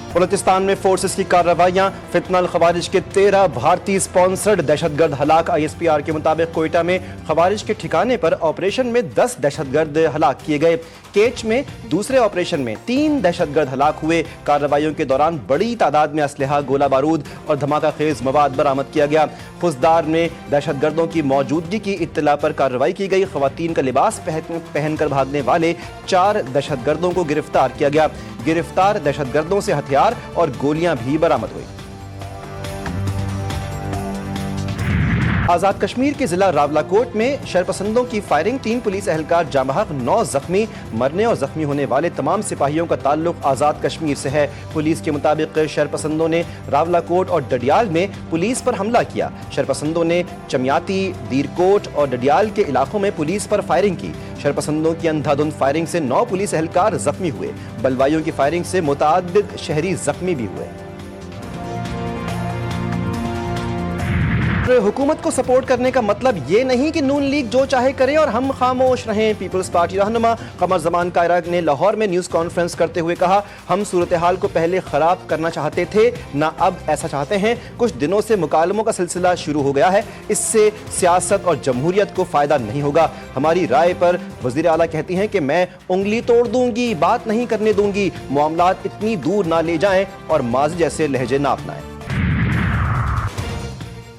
बलूचिस्तान में फोर्सेस की कार्रवाइयां, फितनल खवारिज के 13 भारतीय स्पॉन्सर्ड दहशतगर्द हलाक। ISPR के मुताबिक कोयटा में खवारिज के ठिकाने पर ऑपरेशन में 10 दहशतगर्द हलाक किए गए। केच में दूसरे ऑपरेशन में 3 दहशतगर्द हलाक हुए। कार्रवाइयों के दौरान बड़ी तादाद में असलहा, गोला बारूद और धमाका खेज मवाद बरामद किया गया। खुजदार में दहशतगर्दों की मौजूदगी की इत्तला पर कार्रवाई की गई। खवातीन का लिबास पहनकर भागने वाले 4 दहशतगर्दों को गिरफ्तार किया गया। गिरफ्तार दहशतगर्दों से हथियार और गोलियां भी बरामद हुई। आजाद कश्मीर के जिला रावलाकोट में शरपसंदों की फायरिंग, 3 पुलिस एहलकार जामबहक, 9 जख्मी। मरने और जख्मी होने वाले तमाम सिपाहियों का ताल्लुक आजाद कश्मीर से है। पुलिस के मुताबिक शरपसंदों ने रावलाकोट और डडियाल में पुलिस पर हमला किया। शरपसंदों ने चमियाती, दीरकोट और डडियाल के इलाकों में पुलिस पर फायरिंग की। शरपसंदों की अंधाधुंध फायरिंग से 9 पुलिस एहलकार जख्मी हुए। बलवाइयों की फायरिंग से मुतअद्दिद शहरी जख्मी भी हुए। हुकूमत को सपोर्ट करने का मतलब ये नहीं कि नून लीग जो चाहे करे और हम खामोश रहें। पीपल्स पार्टी रहनुमा कमर जमान कायरा ने लाहौर में न्यूज़ कॉन्फ्रेंस करते हुए कहा, हम सूरत हाल को पहले ख़राब करना चाहते थे, ना अब ऐसा चाहते हैं। कुछ दिनों से मुकालमों का सिलसिला शुरू हो गया है, इससे सियासत और जमहूरियत को फ़ायदा नहीं होगा। हमारी राय पर वज़ीर आला कहती हैं कि मैं उंगली तोड़ दूंगी, बात नहीं करने दूंगी। मामलात इतनी दूर ना ले जाएं और माजी जैसे लहजे ना अपनाएं।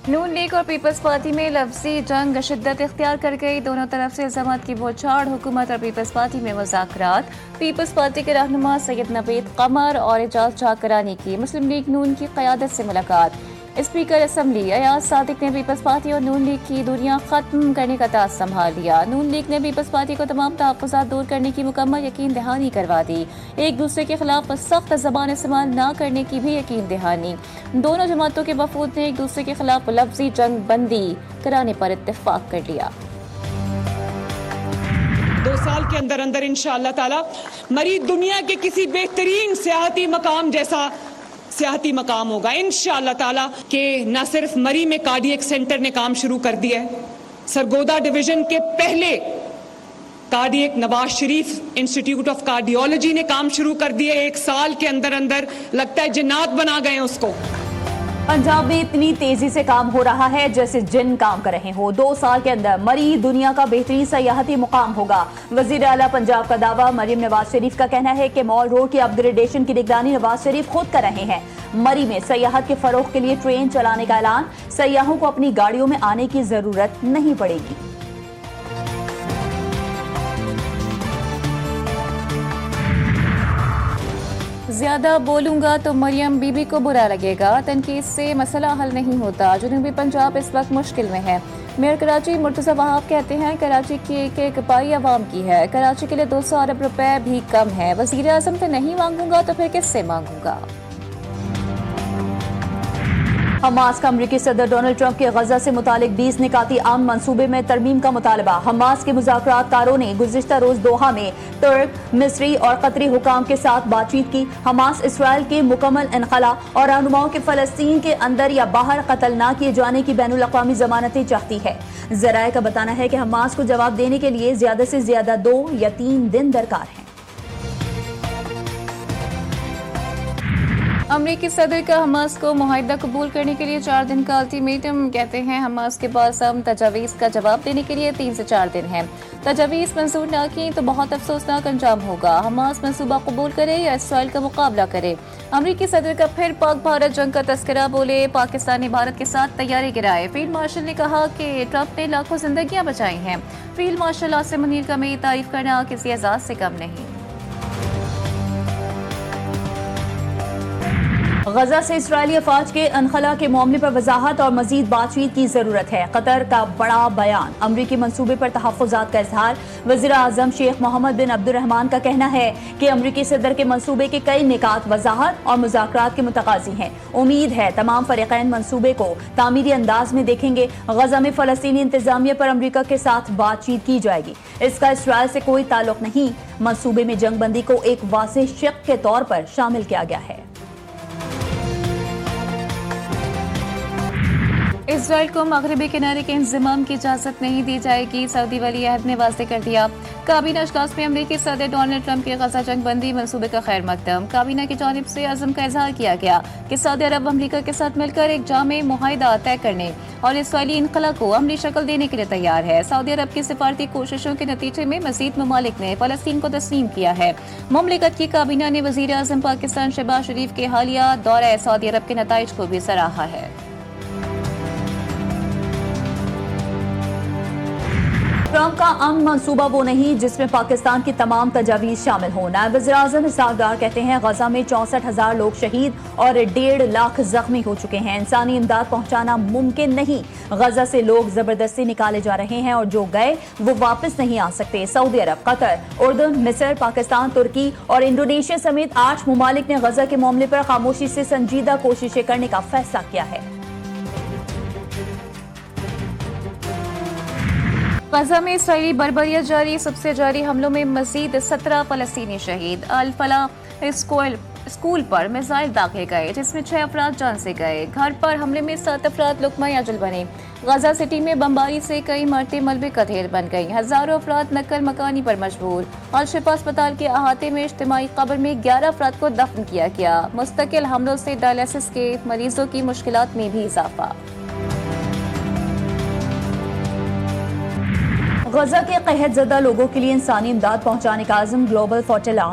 नून लीग और पीपल्स पार्टी में लफ्जी जंग शिद्दत इख्तियार कर गई। दोनों तरफ से इल्जामात की बौछार। हुकूमत और पीपल्स पार्टी में मुज़ाकरात। पीपल्स पार्टी के रहनुमा सैयद नवीद कमर और एजाज झाकरानी की मुस्लिम लीग नून की क़यादत से मुलाकात। स्पीकर असम्बली अयाज सादिक ने पीपल्स पार्टी और नून लीग की दूरियां खत्म करने का ताज संभाल लिया। नून लीग ने पीपल्स पार्टी को तमाम तहफ़्फ़ुज़ात दूर करने की मुकम्मल यकीन दहानी करवा दी। एक दूसरे के खिलाफ सख्त ज़बान इस्तेमाल न करने की भी यकीन दहानी। दोनों जमातों के वफूद ने एक दूसरे के खिलाफ लफ्जी जंग बंदी कराने पर इत्तेफाक कर लिया। 2 साल के अंदर अंदर इंशाअल्लाह ताला मरी दुनिया के किसी बेहतरीन सियाहती मकाम जैसा सियाहती मकाम होगा इंशाअल्लाह ताला। के न सिर्फ मरी में कार्डियक सेंटर ने काम शुरू कर दिया है, सरगोदा डिवीजन के पहले cardiac Nawaz Sharif institute of cardiology ने काम शुरू कर दिया। 1 साल के अंदर अंदर लगता है जिन्नात बना गए उसको। पंजाब में इतनी तेजी से काम हो रहा है जैसे जिन काम कर रहे हो। 2 साल के अंदर मरी दुनिया का बेहतरीन सयाहती मुकाम होगा। वजीर आला पंजाब का दावा। मरीम नवाज शरीफ का कहना है कि मॉल रोड की अपग्रेडेशन की निगरानी नवाज शरीफ खुद कर रहे हैं। मरी में सयाहत के फरोग के लिए ट्रेन चलाने का ऐलान। सयाहों को अपनी गाड़ियों में आने की जरूरत नहीं पड़ेगी। ज्यादा बोलूंगा तो मरियम बीबी को बुरा लगेगा। तनकीद से मसला हल नहीं होता। जनूबी पंजाब इस वक्त मुश्किल में है। मेयर कराची मुर्तज़ा वहाब कहते हैं, कराची की एक पारी अवाम की है। कराची के लिए 200 अरब रुपए भी कम है। वज़ीर आज़म से नहीं मांगूंगा तो फिर किससे मांगूंगा। हमास का अमरीकी सदर डोनाल्ड ट्रंप के गजा से मुतालिक 20 निकाती आम मंसूबे में तरमीम का मुतालबा। हमास के मुज़ाकरातकारों ने गुज़िश्ता रोज दोहा में तुर्क, मिस्री और कतरी हुकाम के साथ बातचीत की। हमास इसराइल के मुकम्मल इनखला और रहनुमाओं के फ़लस्तीन के अंदर या बाहर कत्ल न किए जाने की बैनुल अक़वामी ज़मानतें चाहती है। ज़राए का बताना है कि हमास को जवाब देने के लिए ज़्यादा से ज़्यादा 2 या 3 दिन दरकार हैं। अमरीकी सदर का हमास को मुआहदा कबूल करने के लिए 4 दिन का अल्टीमेटम। कहते हैं हमास के पास हम तजावीज़ का जवाब देने के लिए 3 से 4 दिन हैं। तजावीज़ मंजूर ना की तो बहुत अफसोसनाक अंजाम होगा। हमास मंसूबा कबूल करे या इसराइल का मुकाबला करे। अमरीकी सदर का फिर पाक भारत जंग का तस्करा। बोले, पाकिस्तान ने भारत के साथ तैयारी गिराए। फील्ड मार्शल ने कहा कि ट्रंप ने लाखों जिंदगियां बचाई हैं। फील्ड मार्शल आसिम मुनीर का में तारीफ करना किसी एजाज से कम नहीं। गजा से इसराइली अफवाज के अनखला के मामले पर वजाहत और मजीद बातचीत की जरूरत है। कतर का बड़ा बयान। अमरीकी मंसूबे पर तहफ़्फ़ुज़ात का इजहार। वज़ीर आज़म शेख मोहम्मद बिन अब्दुर्रहमान का कहना है कि अमरीकी सदर के मंसूबे के कई निकात वजाहत और मुज़ाकरात के मुतकाज़ी हैं। उम्मीद है तमाम फ़रीक़ैन मंसूबे को तामीरी अंदाज में देखेंगे। गजा में फ़लस्तीनी इंतज़ामिया पर अमरीका के साथ बातचीत की जाएगी। इसका इसराइल से कोई ताल्लुक नहीं। मंसूबे में जंग बंदी को एक वाज़ेह शक के तौर पर शामिल किया गया है। इसराइल को मगरबी किनारे के इंजमाम की इजाजत नहीं दी जाएगी, सऊदी वली अहद ने वाज़ेह कर दिया। काबीना इजलास में अमरीकी सदर डोनाल्ड ट्रंप के गजा जंग बंदी मंसूबे का खैर मकदम। काबीना की जानिब से अज़म का इजहार किया गया कि सऊदी अरब अमरीका के साथ मिलकर एक जामे मुआहिदा तय करने और इसराइली इनखला को अमली शक्ल देने के लिए तैयार है। सऊदी अरब की सिफारती कोशिशों के नतीजे में मजीद ममालिक ने फलस्तीन को तस्लीम किया है। मुमलिकत की काबीना ने वज़ीर आज़म पाकिस्तान शहबाज शरीफ के हालिया दौरा सऊदी अरब के नताइज को भी सराहा है। ट्रंप का अमन मंसूबा वो नहीं जिसमें पाकिस्तान की तमाम तजावीज़ शामिल हो। नायब वज़ीर-ए-आज़म इसहाक डार कहते हैं गजा में 64,000 लोग शहीद और 1.5 लाख जख्मी हो चुके हैं। इंसानी इमदाद पहुंचाना मुमकिन नहीं। गजा से लोग जबरदस्ती निकाले जा रहे हैं और जो गए वो वापस नहीं आ सकते। सऊदी अरब, कतर, उर्दन, मिस्र, पाकिस्तान, तुर्की और इंडोनेशिया समेत 8 मुमालिक ने गजा के मामले पर खामोशी से संजीदा कोशिशें करने का फैसला किया है। गजा में इसराइली बर्बरियत जारी, सबसे जारी हमलों में मजीद 17 फलस्तीनी शहीद। अल फलाह स्कूल पर मिसाइल दागे गए जिसमें 6 अफराद जान से गए। घर पर हमले में 7 अफराद लुकमा अजल बने। गजा सिटी में बमबारी से कई इमारतें मलबे का ढेर बन गई। हजारों अफराद नकल मकानी पर मजबूर। अल शिफा अस्पताल के अहाते में इज्तिमाई कब्र में 11 अफराद को दफन किया गया। मुस्तकिल हमलों से डायलिसिस के मरीजों की मुश्किलात में भी इजाफा। गजा के कहत ज़दा लोगों के लिए इंसानी इमदाद पहुंचाने का आज़म ग्लोबल फ्लोटिला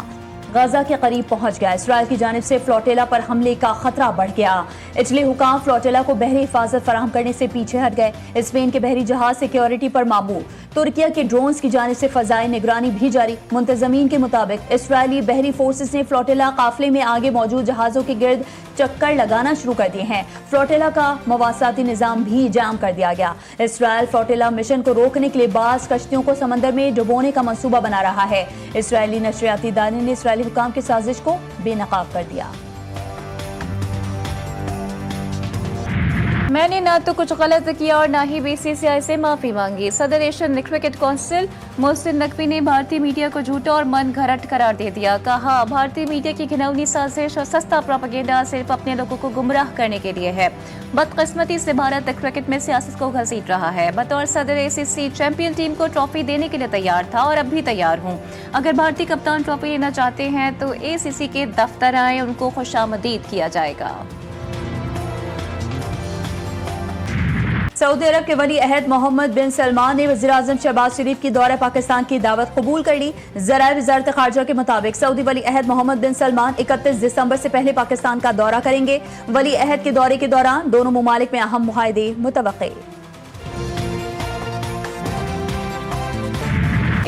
गजा के करीब पहुंच गया। इसराइल की जानिब से फ्लोटिला पर हमले का खतरा बढ़ गया। इटली हुकाम फ्लोटिला को बहरी हिफाजत फराहम करने से पीछे हट गए। स्पेन के बहरी जहाज सिक्योरिटी पर मामूर। तुर्किया के ड्रोन्स की जानिब से फजाई निगरानी भी जारी। मुंतजमीन के मुताबिक इसराइली बहरी फोर्सेस ने फ्लोटिला काफिले में आगे मौजूद जहाजों के गिर्द चक्कर लगाना शुरू कर दिए हैं। फ्लोटिला का मवासाती निजाम भी जाम कर दिया गया। इसराइल फ्लोटिला मिशन को रोकने के लिए बास कश्तियों को समंदर में डुबोने का मंसूबा बना रहा है। इसराइली नशरियाती इदारे ने इसराइली हुकाम की साजिश को बेनकाब कर दिया। मैंने ना तो कुछ गलत किया और ना ही बीसीसीआई से माफी मांगी। सदर Asian cricket council Mohsin Naqvi ने भारतीय मीडिया को झूठा और मन घड़त करार दे दिया। कहा, भारतीय मीडिया की घिनौनी साजिश और सस्ता प्रोपेगेंडा सिर्फ अपने लोगों को गुमराह करने के लिए है। बदकिस्मती से भारत क्रिकेट में सियासत को घसीट रहा है। बतौर सदर एसीसी चैंपियन टीम को ट्रॉफी देने के लिए तैयार था और अब भी तैयार हूँ। अगर भारतीय कप्तान ट्रॉफी लेना चाहते हैं तो एसीसी के दफ्तर आए, उनको खुशामदीद किया जाएगा। सऊदी अरब के वली अहद मोहम्मद बिन सलमान ने वज़ीर आज़म शहबाज शरीफ की दौरे पाकिस्तान की दावत कबूल कर ली। ज़राए वज़ारत ख़ारजा के मुताबिक सऊदी वली अहद मोहम्मद बिन सलमान 31 दिसंबर से पहले पाकिस्तान का दौरा करेंगे। वली अहद के दौरे के दौरान दोनों मुमालिक में अहम मुआहदे मुतवक्के।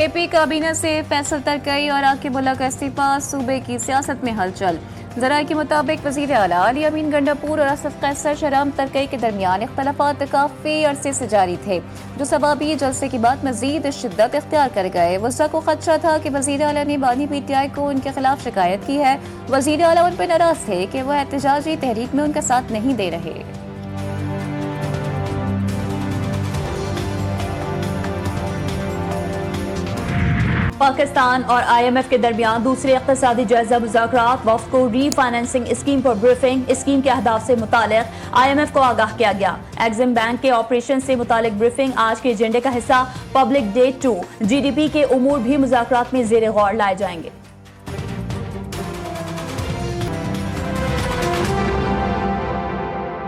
एपी काबीना से फैसल तरकई और आकिब उल्ला का इस्तीफा, सूबे की सियासत में हलचल। ज़राए के मुताबिक वज़ीर आला अली अमीन गंडापुर और असद कैसर शहराम तरकई के दरमियान इख्तलाफात काफ़ी अरसे से जारी थे, जो सबाबी जलसे के बाद मजीद शिद्दत इख्तियार कर गए। वज़ा को खदशा था कि वज़ीर आला ने बानी पीटीआई को उनके खिलाफ शिकायत की है। वज़ीर आला उन पर नाराज थे कि वह एहतजाजी तहरीक में उनका साथ नहीं दे रहे। पाकिस्तान और IMF के दरमियान दूसरे इक़्तिसादी जायजा मुज़ाकरात। वफ़द को रीफाइनेंसिंग स्कीम पर ब्रीफिंग, स्कीम के अहदाफ से मुतालिक IMF को आगाह किया गया। एग्जिम बैंक के ऑपरेशन से मुतालिक ब्रीफिंग आज के एजेंडे का हिस्सा। पब्लिक डेट 2 GDP के उमूर भी मुज़ाकरात में ज़ेर गौर लाए जाएंगे।